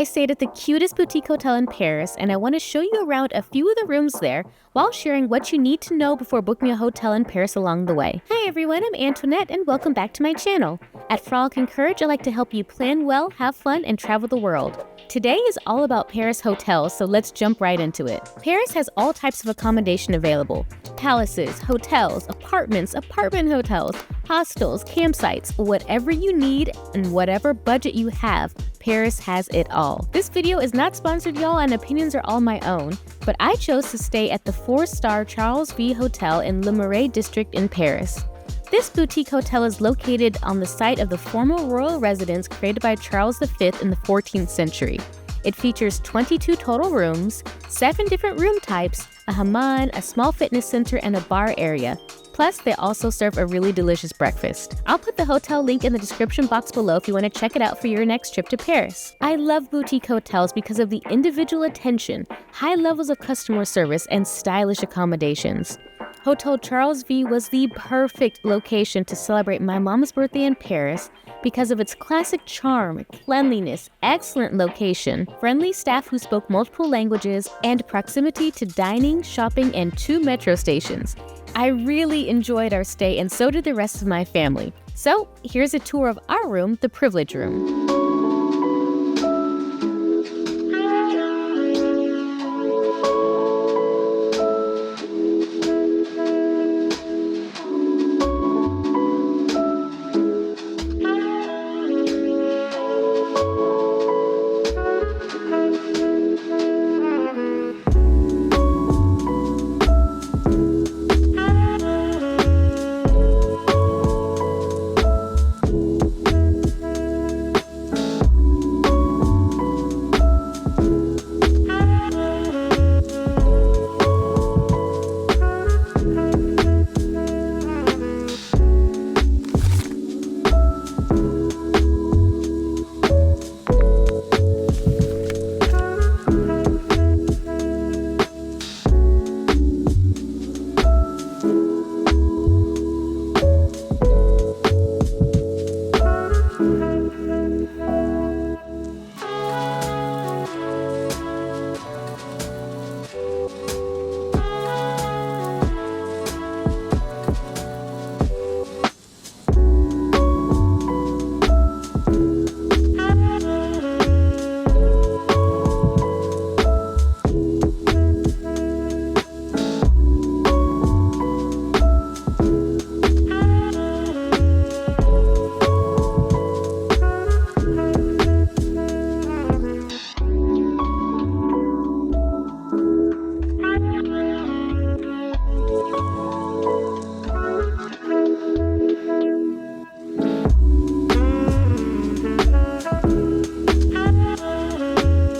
I stayed at the cutest boutique hotel in Paris, and I want to show you around a few of the rooms there while sharing what you need to know before booking a hotel in Paris along the way. Hi everyone, I'm Antoinette and welcome back to my channel. At Frolic and Courage, I like to help you plan well, have fun, and travel the world. Today is all about Paris hotels, so let's jump right into it. Paris has all types of accommodation available. Palaces, hotels, apartments, apartment hotels, hostels, campsites, whatever you need and whatever budget you have, Paris has it all. This video is not sponsored, y'all, and opinions are all my own, but I chose to stay at the 4-star Charles V Hotel in Le Marais district in Paris. This boutique hotel is located on the site of the former royal residence created by Charles V in the 14th century. It features 22 total rooms, 7 different room types, a hammam, a small fitness center, and a bar area. Plus, they also serve a really delicious breakfast. I'll put the hotel link in the description box below if you want to check it out for your next trip to Paris. I love boutique hotels because of the individual attention, high levels of customer service, and stylish accommodations. Hotel Charles V was the perfect location to celebrate my mom's birthday in Paris because of its classic charm, cleanliness, excellent location, friendly staff who spoke multiple languages, and proximity to dining, shopping, and 2 metro stations. I really enjoyed our stay, and so did the rest of my family. So here's a tour of our room, the Privilege Room.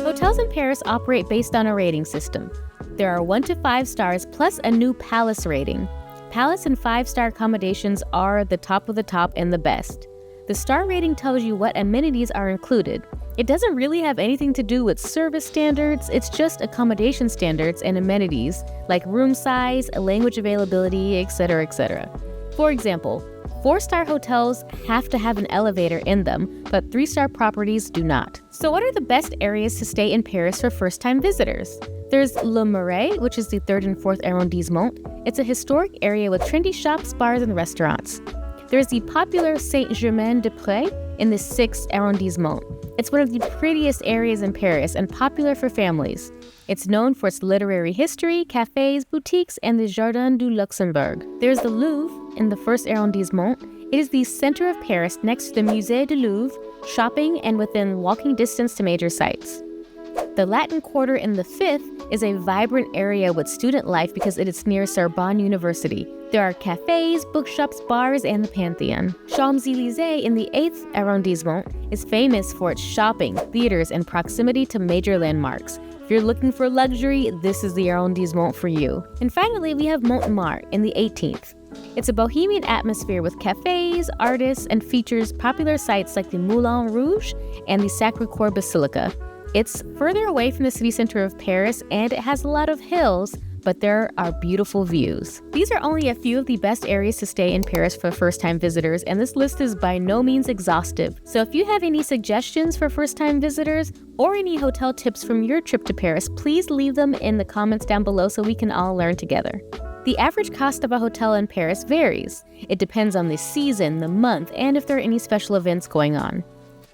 Hotels in Paris operate based on a rating system. There are 1 to 5 stars plus a new Palace rating. Palace and 5-star accommodations are the top of the top and the best. The star rating tells you what amenities are included. It doesn't really have anything to do with service standards, it's just accommodation standards and amenities like room size, language availability, etc., etc. For example, 4-star hotels have to have an elevator in them, but 3-star properties do not. So what are the best areas to stay in Paris for first-time visitors? There's Le Marais, which is the 3rd and 4th arrondissement. It's a historic area with trendy shops, bars, and restaurants. There's the popular Saint-Germain-Des-Prés in the 6th arrondissement. It's one of the prettiest areas in Paris and popular for families. It's known for its literary history, cafes, boutiques, and the Jardin du Luxembourg. There's the Louvre in the 1st arrondissement. It is the center of Paris next to the Musée du Louvre, shopping, and within walking distance to major sites. The Latin Quarter in the 5th is a vibrant area with student life because it is near Sorbonne University. There are cafes, bookshops, bars, and the Pantheon. Champs-Élysées in the 8th arrondissement is famous for its shopping, theaters, and proximity to major landmarks. If you're looking for luxury, this is the arrondissement for you. And finally, we have Montmartre in the 18th. It's a bohemian atmosphere with cafes, artists, and features popular sites like the Moulin Rouge and the Sacré-Cœur Basilica. It's further away from the city center of Paris, and it has a lot of hills, but there are beautiful views. These are only a few of the best areas to stay in Paris for first-time visitors, and this list is by no means exhaustive. So if you have any suggestions for first-time visitors or any hotel tips from your trip to Paris, please leave them in the comments down below so we can all learn together. The average cost of a hotel in Paris varies. It depends on the season, the month, and if there are any special events going on.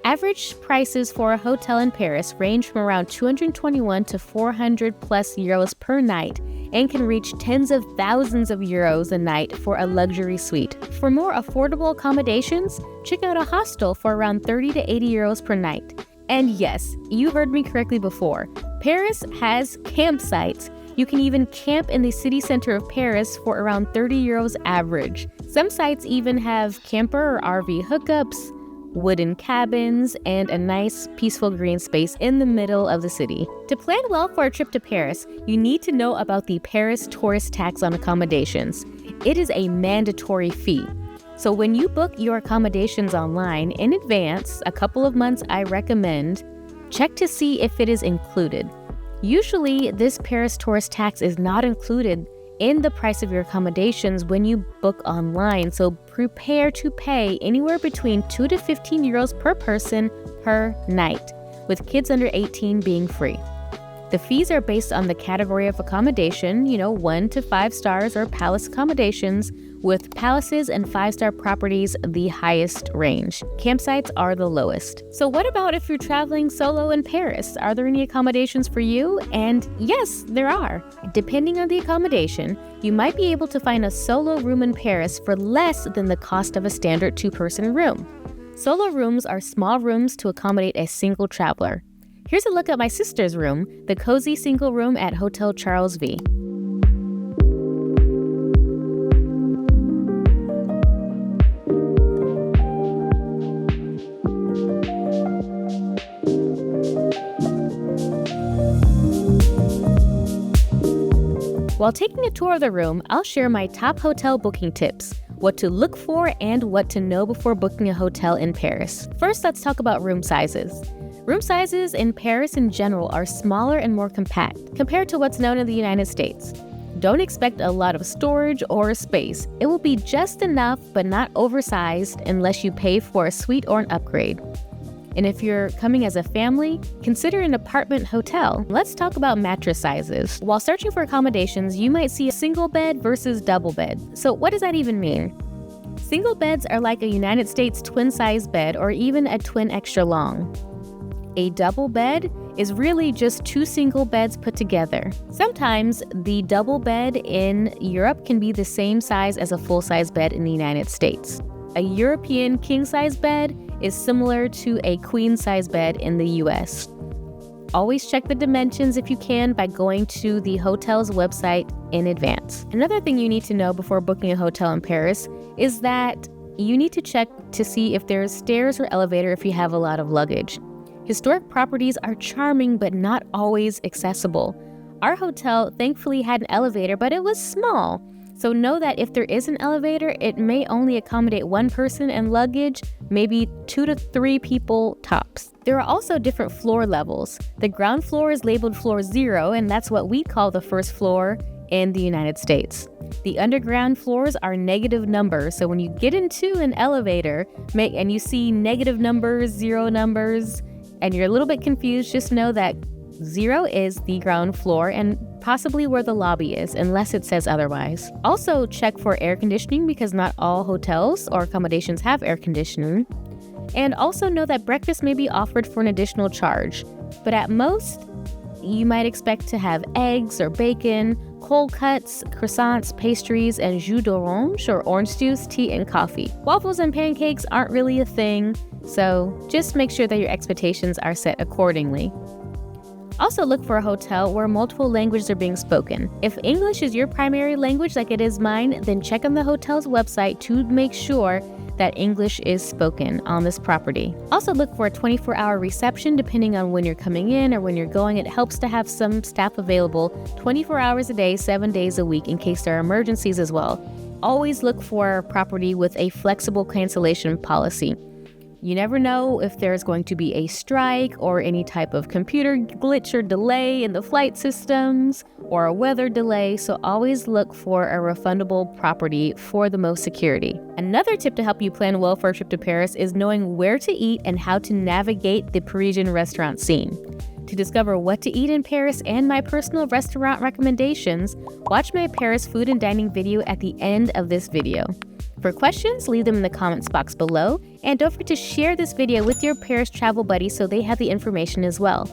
Average prices for a hotel in Paris range from around 221 to 400 plus euros per night and can reach tens of thousands of euros a night for a luxury suite. For more affordable accommodations, check out a hostel for around 30 to 80 euros per night. And yes, you heard me correctly before. Paris has campsites. You can even camp in the city center of Paris for around 30 euros average. Some sites even have camper or RV hookups, wooden cabins, and a nice peaceful green space in the middle of the city. To plan well for a trip to Paris, you need to know about the Paris tourist tax on accommodations. It is a mandatory fee. So when you book your accommodations online in advance, a couple of months I recommend, check to see if it is included. Usually, this Paris tourist tax is not included in the price of your accommodations when you book online, so prepare to pay anywhere between 2 to 15 euros per person per night, with kids under 18 being free. The fees are based on the category of accommodation, 1 to 5 stars or palace accommodations, with palaces and 5-star properties the highest range. Campsites are the lowest. So what about if you're traveling solo in Paris? Are there any accommodations for you? And yes, there are. Depending on the accommodation, you might be able to find a solo room in Paris for less than the cost of a standard 2-person room. Solo rooms are small rooms to accommodate a single traveler. Here's a look at my sister's room, the cozy single room at Hôtel Charles V. While taking a tour of the room, I'll share my top hotel booking tips, what to look for, and what to know before booking a hotel in Paris. First, let's talk about room sizes. Room sizes in Paris in general are smaller and more compact compared to what's known in the United States. Don't expect a lot of storage or space. It will be just enough but not oversized unless you pay for a suite or an upgrade. And if you're coming as a family, consider an apartment hotel. Let's talk about mattress sizes. While searching for accommodations, you might see a single bed versus double bed. So what does that even mean? Single beds are like a United States twin-size bed or even a twin extra long. A double bed is really just 2 single beds put together. Sometimes the double bed in Europe can be the same size as a full-size bed in the United States. A European king-size bed is similar to a queen-size bed in the US. Always check the dimensions if you can by going to the hotel's website in advance. Another thing you need to know before booking a hotel in Paris is that you need to check to see if there's stairs or elevator if you have a lot of luggage. Historic properties are charming but not always accessible. Our hotel thankfully had an elevator, but it was small. So know that if there is an elevator, it may only accommodate 1 person and luggage, maybe 2 to 3 people tops. There are also different floor levels. The ground floor is labeled floor 0, and that's what we call the first floor in the United States. The underground floors are negative numbers, so when you get into an elevator and you see negative numbers, 0 numbers, and you're a little bit confused, just know that 0 is the ground floor and possibly where the lobby is, unless it says otherwise. Also, check for air conditioning because not all hotels or accommodations have air conditioning. And also know that breakfast may be offered for an additional charge, but at most, you might expect to have eggs or bacon, cold cuts, croissants, pastries, and jus d'orange or orange juice, tea, and coffee. Waffles and pancakes aren't really a thing, so just make sure that your expectations are set accordingly. Also look for a hotel where multiple languages are being spoken. If English is your primary language like it is mine, then check on the hotel's website to make sure that English is spoken on this property. Also look for a 24-hour reception depending on when you're coming in or when you're going. It helps to have some staff available 24 hours a day, 7 days a week in case there are emergencies as well. Always look for a property with a flexible cancellation policy. You never know if there's going to be a strike or any type of computer glitch or delay in the flight systems or a weather delay, so always look for a refundable property for the most security. Another tip to help you plan well for a trip to Paris is knowing where to eat and how to navigate the Parisian restaurant scene. To discover what to eat in Paris and my personal restaurant recommendations, watch my Paris food and dining video at the end of this video. For questions, leave them in the comments box below, and don't forget to share this video with your Paris travel buddy so they have the information as well.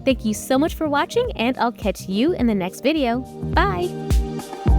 Thank you so much for watching, and I'll catch you in the next video. Bye!